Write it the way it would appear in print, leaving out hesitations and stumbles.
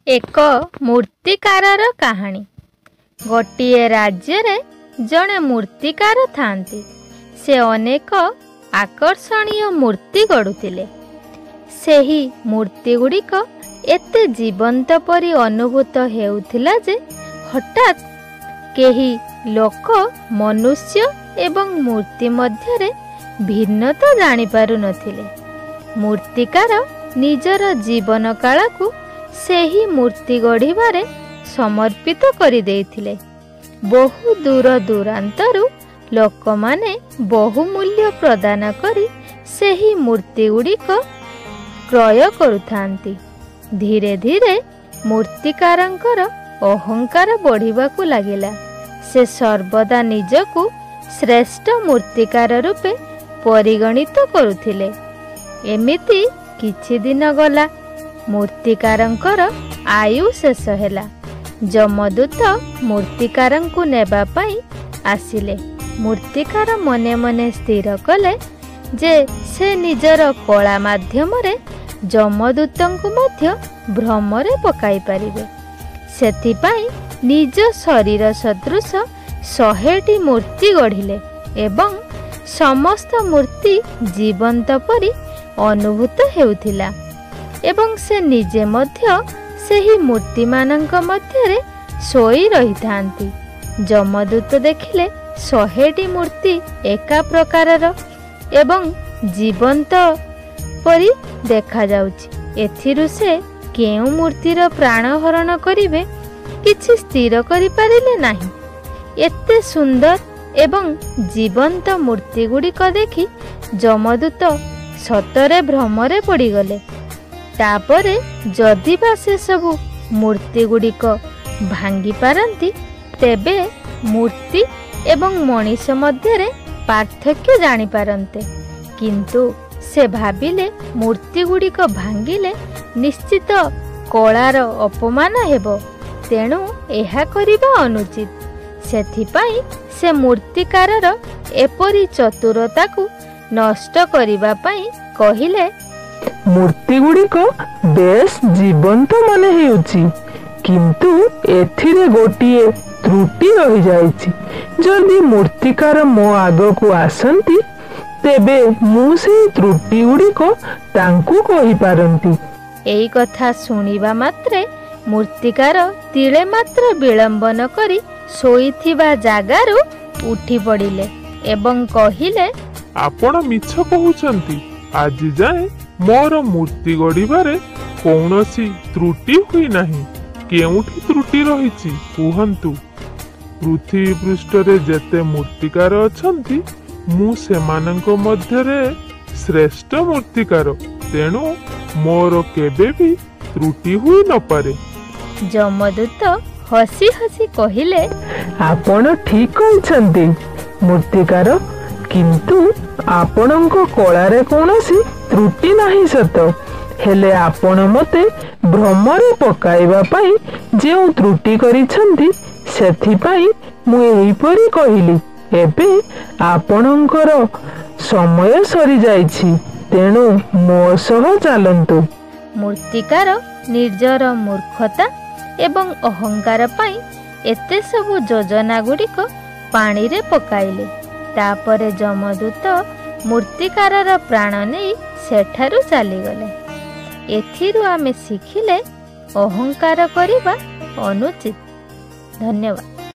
एक मूर्तिकार कहानी। गोटिए राज्य रे जड़े मूर्तिकार थांती। से अनेक आकर्षणीय मूर्ति गढ़ुतिले। सेही मूर्ति गुड़िक एते जीवंत परी अनुभूत हेउथिला जे हठात केही लोक मनुष्य एवं मूर्ति मध्यरे भिन्नता जानी पारु नथिले। मूर्तिकार निजर जीवन काल को सेही मूर्ति गढ़िबारे समर्पित करि देइथिले। बहु दूर दूरांतरु लोक माने बहुमूल्य प्रदान करी सेही मूर्ति गुड़िक क्रय करुथांती। धीरे धीरे मूर्तिकारंकर अहंकार बढ़िबाकु लागिला। से सर्वदा निजकु श्रेष्ठ मूर्तिकार रूपे परिगणित करुथिले। एमिति किछि दिन गला। मूर्तिकारंकर आयु शेष हेला। जमदूत मूर्तिकारंकु नेबा पई आसिले। मूर्तिकार मने मने स्थिर कले जे से निजर कला माध्यम रे जमदूतंकु मध्य भ्रमरे पकाई पारिबे। सेथिपाई निज शरीर सदृश 100टी मूर्ति गढ़िले एवं समस्त मूर्ति जीवंत परी अनुभूत हेउथिला एवं से निजे मध्य सेही मूर्ति मानंक मध्यरे सोई रही थांती। जमदूत देखिले 100टी मूर्ति एका प्रकारर एवं जीवंत परी देखा जाउछि। एथिरु से केउ मूर्तिर प्राण हरण करिवे किछि स्थिर करि पारिले नाही। एते सुंदर एवं जीवंत मूर्ति गुड़िक देखि जमदूत सतरे भ्रमरे पड़ीगले। तापरे जदि बा से सबु मूर्ति गुड़िक भांगी पारंती तेबे मूर्ति एवं मनीष मध्यरे पार्थक्य जानी पारंते। किंतु से भाबिले मूर्ति गुड़िक भांगिले निश्चित कलार अपमान हेबो। तेणु एहा करिबा अनुचित। सेथिपाई से मूर्तिकारर एपरी चतुरता को नष्ट करिबा पई कहिले, मूर्ति गुड़िक बेस जीवंत मन हेउछि, किंतु एथिरे गोटिए त्रुटि रहि जाइछि। जदि मूर्तिकार मो आगो को आसंती तेबे मु से त्रुटि गुड़िक तांकु कहि पारंती। एई कथा सुनिबा मात्रे मूर्तिकार तिले मात्र विलंब न करी सोईथिबा जागारु उठी पड़िले एवं कहिले, आपण मिछ कहउछंती। आज जाए मोर मूर्ति गढ़िबारे कौनसी त्रुटि हुई नहीं। केउठी त्रुटि रहिछि कुहंतु। पृथ्वी पृष्ठरे जेते मूर्तिकार अछंती मु सेमानंक मध्यरे श्रेष्ठ मूर्तिकार। तेणु मोर केबे भी त्रुटि हुई न पारे। जमदूत हसी हसी कहिले, आपण ठीक कहछंती मूर्तिकार, किंतु आपणक कलारे कौनसी त्रुटि नाही सत। हेले आपण मते भ्रमरे पकाइबा पई जेउ त्रुटि करिछंती सेथिपाई मु एहिपरि कहिली। एबे आपणकर समय सरी जाइछि, तेणु मो सह चालंतु। मूर्तिकार निर्जर मूर्खता एवं अहंकार पाई एते सबु योजना गुड़िक पानी रे पकाइले। तापरे जमदूत मूर्तिकारर प्राण नहीं सेठारु चलीगले। एथिरु आमे शिखिले अहंकार करिबा अनुचित। धन्यवाद।